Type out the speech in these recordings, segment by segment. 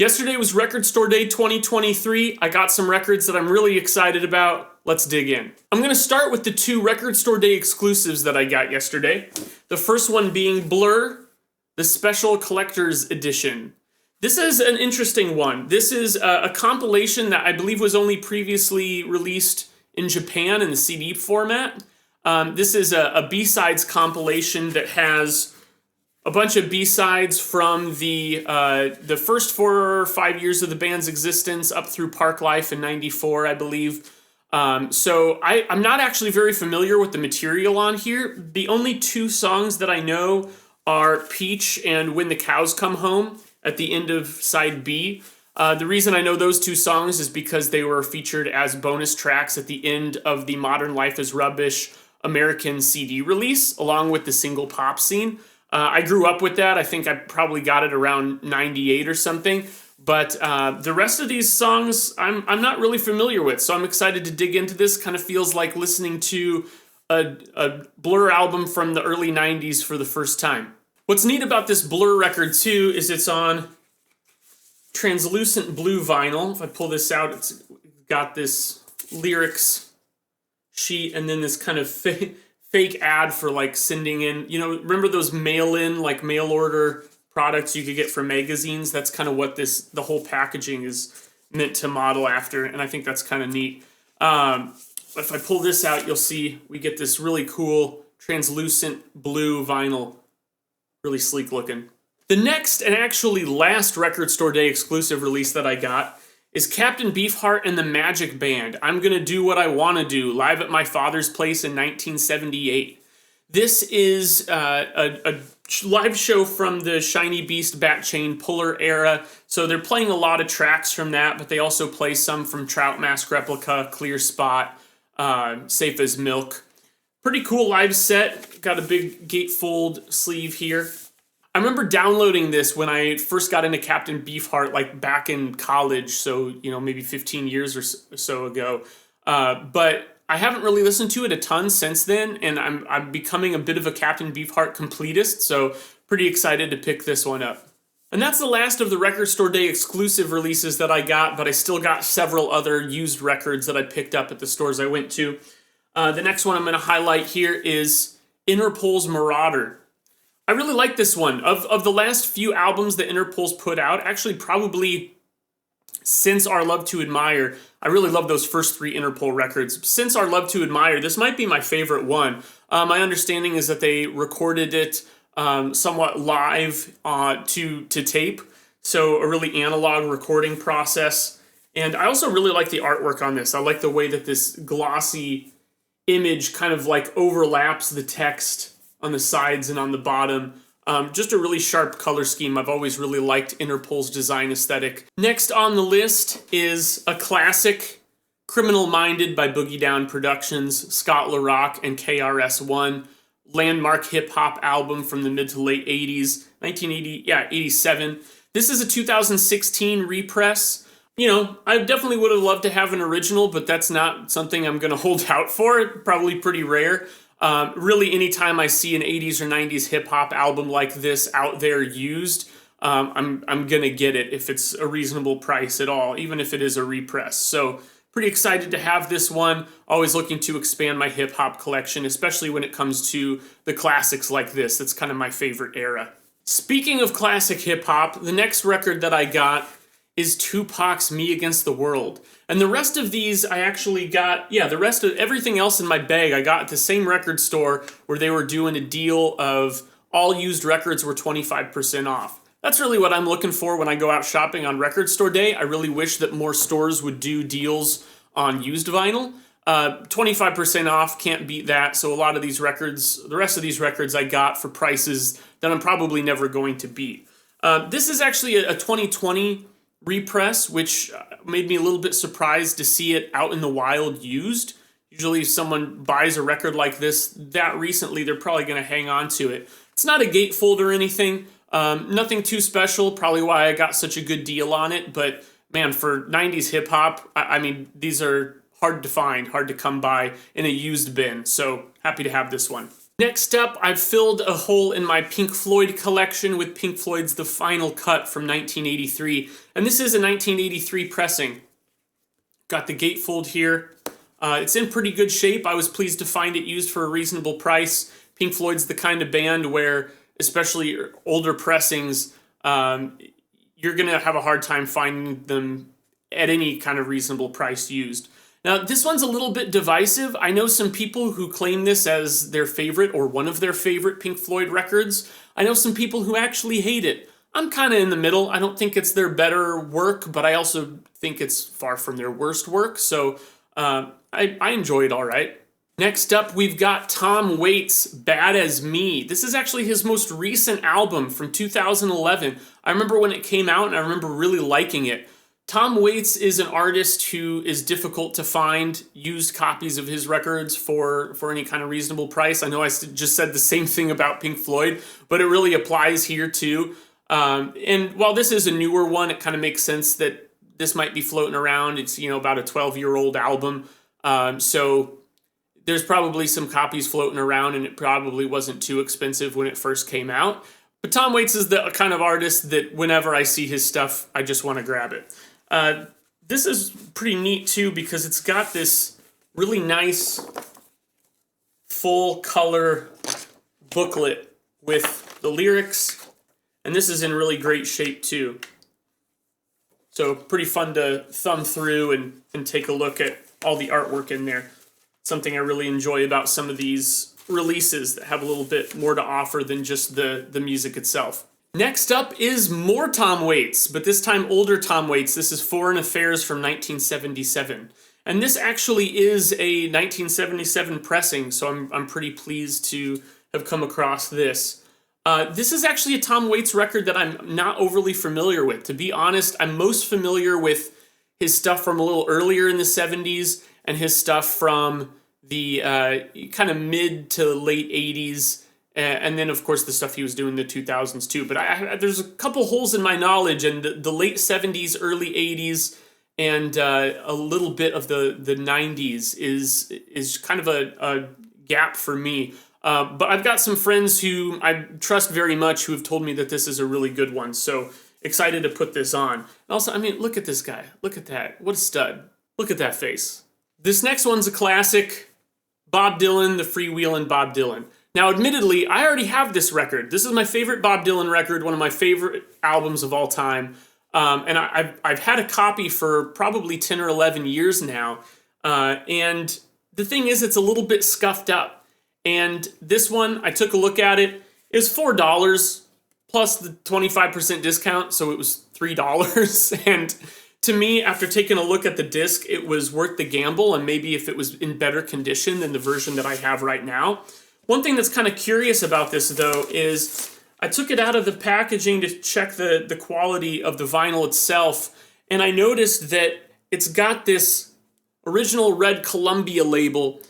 Yesterday was Record Store Day 2023. I got some records that I'm really excited about. Let's dig in. I'm going to start with the two Record Store Day exclusives that I got yesterday. The first one being Blur, the Special Collector's Edition. This is an interesting one. This is a compilation that I believe was only previously released in Japan in the CD format. This is a B-sides compilation that has a bunch of B-sides from the first 4 or 5 years of the band's existence up through Park Life in '94, I believe. So I'm not actually very familiar with the material on here. The only two songs that I know are Peach and When the Cows Come Home at the end of side B. The reason I know those two songs is because they were featured as bonus tracks at the end of the Modern Life is Rubbish American CD release, along with the single Pop Scene. I grew up with that. I think I probably got it around 98 or something. But the rest of these songs I'm not really familiar with, so I'm excited to dig into this. Kind of feels like listening to a Blur album from the early 90s for the first time. What's neat about this Blur record, too, is it's on translucent blue vinyl. If I pull this out, it's got this lyrics sheet and then this kind of fake ad for like sending in, remember those mail-in, like mail order products you could get from magazines? That's kind of what the whole packaging is meant to model after, and I think that's kind of neat. If I pull this out, you'll see we get this really cool translucent blue vinyl, really sleek looking. The next and actually last Record Store Day exclusive release that I got is Captain Beefheart and the Magic Band. I'm Gonna Do What I Wanna Do, live at my father's place in 1978. This is a live show from the Shiny Beast Bat Chain Puller era, so they're playing a lot of tracks from that, but they also play some from Trout Mask Replica, Clear Spot, Safe as Milk. Pretty cool live set, got a big gatefold sleeve here. I remember downloading this when I first got into Captain Beefheart, like back in college, so, maybe 15 years or so ago. But I haven't really listened to it a ton since then, and I'm becoming a bit of a Captain Beefheart completist, so pretty excited to pick this one up. And that's the last of the Record Store Day exclusive releases that I got, but I still got several other used records that I picked up at the stores I went to. The next one I'm going to highlight here is Interpol's Marauder. I really like this one. Of the last few albums that Interpol's put out, actually probably since Our Love to Admire, I really love those first 3 Interpol records. Since Our Love to Admire, this might be my favorite one. My understanding is that they recorded it somewhat live to tape, so a really analog recording process. And I also really like the artwork on this. I like the way that this glossy image kind of like overlaps the text on the sides and on the bottom. Just a really sharp color scheme. I've always really liked Interpol's design aesthetic. Next on the list is a classic, Criminal Minded by Boogie Down Productions, Scott LaRock and KRS-One. Landmark hip-hop album from the mid to late 80s, 87. This is a 2016 repress. I definitely would have loved to have an original, but that's not something I'm going to hold out for. Probably pretty rare. Really, anytime I see an 80s or 90s hip-hop album like this out there used, I'm going to get it if it's a reasonable price at all, even if it is a repress. So, pretty excited to have this one. Always looking to expand my hip-hop collection, especially when it comes to the classics like this. That's kind of my favorite era. Speaking of classic hip-hop, the next record that I got is Tupac's Me Against the World. And the rest of these I actually got, the rest of everything else in my bag I got at the same record store where they were doing a deal of all used records were 25% off. That's really what I'm looking for when I go out shopping on Record Store Day. I really wish that more stores would do deals on used vinyl. 25% off, can't beat that. So a lot of these records, the rest of these records I got for prices that I'm probably never going to beat. This is actually a 2020 repress, which made me a little bit surprised to see it out in the wild used. Usually if someone buys a record like this that recently, they're probably going to hang on to it. It's not a gatefold or anything. Nothing too special, probably why I got such a good deal on it. But man, for 90s hip hop, I mean, these are hard to find, hard to come by in a used bin. So happy to have this one. Next up, I've filled a hole in my Pink Floyd collection with Pink Floyd's The Final Cut from 1983. And this is a 1983 pressing. Got the gatefold here. It's in pretty good shape. I was pleased to find it used for a reasonable price. Pink Floyd's the kind of band where, especially older pressings, you're going to have a hard time finding them at any kind of reasonable price used. Now, this one's a little bit divisive. I know some people who claim this as their favorite or one of their favorite Pink Floyd records. I know some people who actually hate it. I'm kind of in the middle. I don't think it's their better work, but I also think it's far from their worst work. So I enjoy it all right. Next up, we've got Tom Waits' Bad As Me. This is actually his most recent album from 2011. I remember when it came out, and I remember really liking it. Tom Waits is an artist who is difficult to find used copies of his records for any kind of reasonable price. I know I just said the same thing about Pink Floyd, but it really applies here too. And while this is a newer one, it kind of makes sense that this might be floating around. It's, about a 12-year-old album. So there's probably some copies floating around, and it probably wasn't too expensive when it first came out. But Tom Waits is the kind of artist that whenever I see his stuff, I just want to grab it. This is pretty neat too because it's got this really nice full color booklet with the lyrics, and this is in really great shape too. So pretty fun to thumb through and take a look at all the artwork in there. Something I really enjoy about some of these releases that have a little bit more to offer than just the music itself. Next up is more Tom Waits, but this time older Tom Waits. This is Foreign Affairs from 1977. And this actually is a 1977 pressing, so I'm pretty pleased to have come across this. This is actually a Tom Waits record that I'm not overly familiar with. To be honest, I'm most familiar with his stuff from a little earlier in the 70s and his stuff from the kind of mid to late 80s. And then, of course, the stuff he was doing in the 2000s, too. But there's a couple holes in my knowledge, and the late 70s, early 80s, and a little bit of the 90s is kind of a gap for me. But I've got some friends who I trust very much who have told me that this is a really good one. So excited to put this on. And also, look at this guy. Look at that. What a stud. Look at that face. This next one's a classic. Bob Dylan, the Freewheelin' Bob Dylan. Now, admittedly, I already have this record. This is my favorite Bob Dylan record, one of my favorite albums of all time. And I've had a copy for probably 10 or 11 years now. And the thing is, it's a little bit scuffed up. And this one, I took a look at it. It's $4 plus the 25% discount, so it was $3. And to me, after taking a look at the disc, it was worth the gamble, and maybe if it was in better condition than the version that I have right now. One thing that's kind of curious about this, though, is I took it out of the packaging to check the quality of the vinyl itself, and I noticed that it's got this original red Columbia label.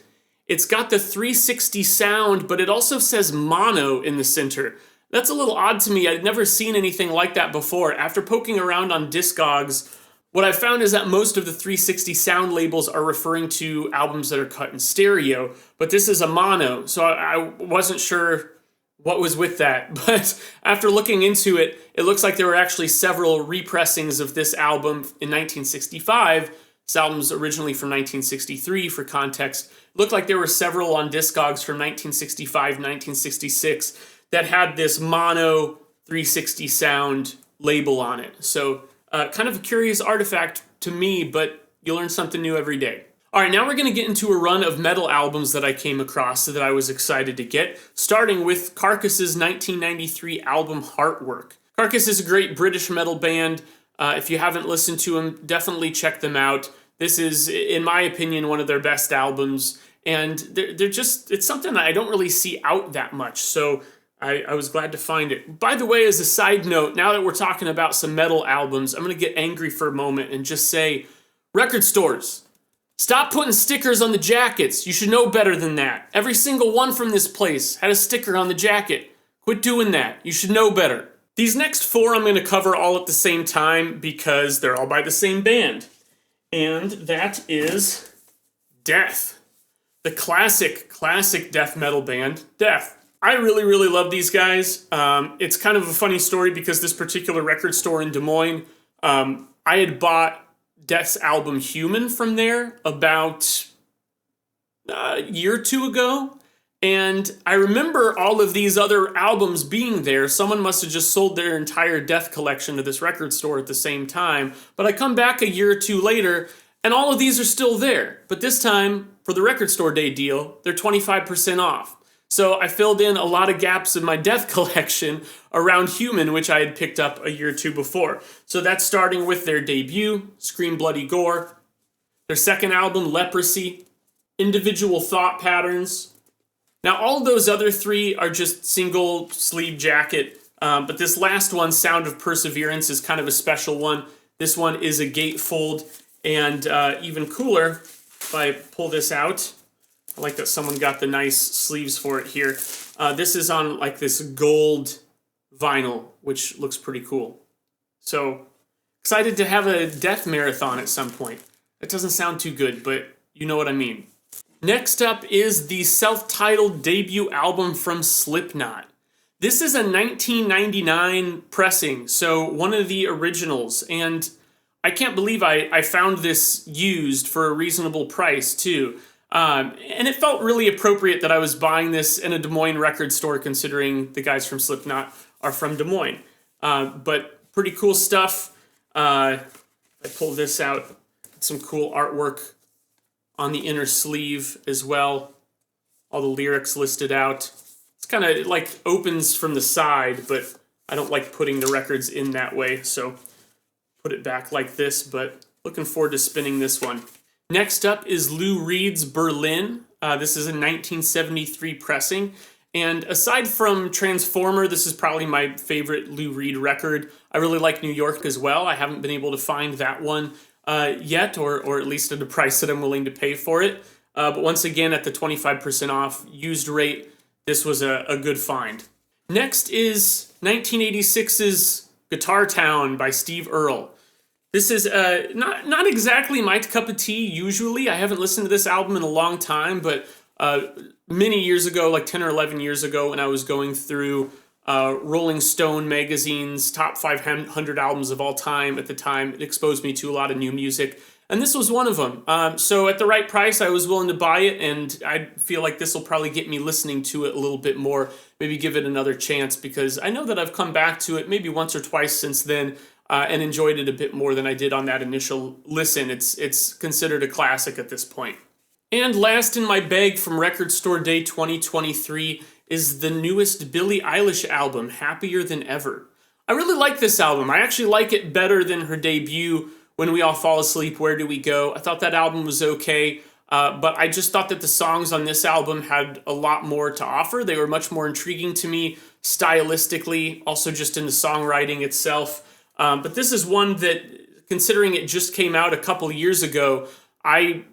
It's got the 360 sound, but it also says mono in the center. That's a little odd to me. I'd never seen anything like that before. After poking around on Discogs, what I found is that most of the 360 sound labels are referring to albums that are cut in stereo, but this is a mono, so I wasn't sure what was with that. But after looking into it, it looks like there were actually several repressings of this album in 1965. This album's originally from 1963, for context. It looked like there were several on Discogs from 1965 and 1966 that had this mono 360 sound label on it. So kind of a curious artifact to me, but you learn something new every day. All right, now we're going to get into a run of metal albums that I came across that I was excited to get, starting with Carcass's 1993 album Heartwork. Carcass is a great British metal band. If you haven't listened to them, definitely check them out. This is, in my opinion, one of their best albums, and they're just, it's something that I don't really see out that much, so I was glad to find it. By the way, as a side note, now that we're talking about some metal albums, I'm going to get angry for a moment and just say, record stores, stop putting stickers on the jackets. You should know better than that. Every single one from this place had a sticker on the jacket. Quit doing that. You should know better. These next four I'm going to cover all at the same time because they're all by the same band. And that is Death. the classic death metal band, Death. I really, really love these guys. It's kind of a funny story because this particular record store in Des Moines, I had bought Death's album Human from there about a year or two ago. And I remember all of these other albums being there. Someone must have just sold their entire Death collection to this record store at the same time. But I come back a year or two later, and all of these are still there. But this time, for the record store day deal, they're 25% off. So I filled in a lot of gaps in my Death collection around Human, which I had picked up a year or two before. So that's starting with their debut, Scream Bloody Gore, their second album, Leprosy, Individual Thought Patterns. Now, all of those other three are just single sleeve jacket, but this last one, Sound of Perseverance, is kind of a special one. This one is a gatefold, and even cooler, if I pull this out, I like that someone got the nice sleeves for it here. This is on like this gold vinyl, which looks pretty cool. So, excited to have a Death marathon at some point. That doesn't sound too good, but you know what I mean. Next up is the self-titled debut album from Slipknot. This is a 1999 pressing, so one of the originals, and I can't believe I found this used for a reasonable price, too. And it felt really appropriate that I was buying this in a Des Moines record store, considering the guys from Slipknot are from Des Moines. But pretty cool stuff. I pulled this out, some cool artwork on the inner sleeve as well. All the lyrics listed out. It's kind of like opens from the side, but I don't like putting the records in that way, so put it back like this, but looking forward to spinning this one. Next up is Lou Reed's Berlin. This is a 1973 pressing, and aside from Transformer, this is probably my favorite Lou Reed record. I really like New York as well. I haven't been able to find that one yet, or at least at a price that I'm willing to pay for it. But once again, at the 25% off used rate, this was a good find. Next is 1986's Guitar Town by Steve Earle. This is not exactly my cup of tea usually. I haven't listened to this album in a long time, but many years ago, like 10 or 11 years ago, when I was going through Rolling Stone magazine's top 500 albums of all time at the time, it exposed me to a lot of new music, and this was one of them. So at the right price, I was willing to buy it, and I feel like this will probably get me listening to it a little bit more, maybe give it another chance, because I know that I've come back to it maybe once or twice since then, and enjoyed it a bit more than I did on that initial listen. It's considered a classic at this point. And last in my bag from Record Store Day 2023 is the newest Billie Eilish album, Happier Than Ever. I really like this album. I actually like it better than her debut, When We All Fall Asleep, Where Do We Go? I thought that album was okay, but I just thought that the songs on this album had a lot more to offer. They were much more intriguing to me stylistically, also just in the songwriting itself. But this is one that, considering it just came out a couple years ago, I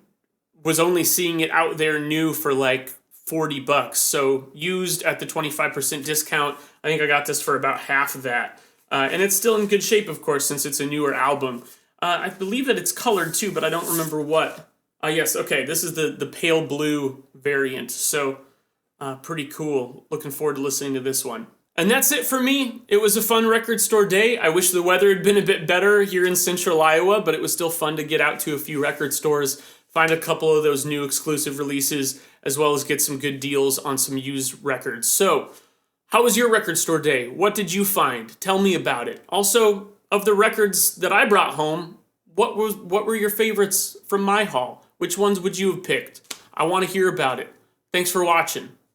was only seeing it out there new for like $40. So used at the 25% discount, I think I got this for about half of that. And it's still in good shape, of course, since it's a newer album. I believe that it's colored too, but I don't remember what. Yes, okay, this is the pale blue variant. So pretty cool. Looking forward to listening to this one. And that's it for me. It was a fun record store day. I wish the weather had been a bit better here in central Iowa, but it was still fun to get out to a few record stores, find a couple of those new exclusive releases, as well as get some good deals on some used records. So, how was your record store day? What did you find? Tell me about it. Also, of the records that I brought home, what were your favorites from my haul? Which ones would you have picked? I want to hear about it. Thanks for watching.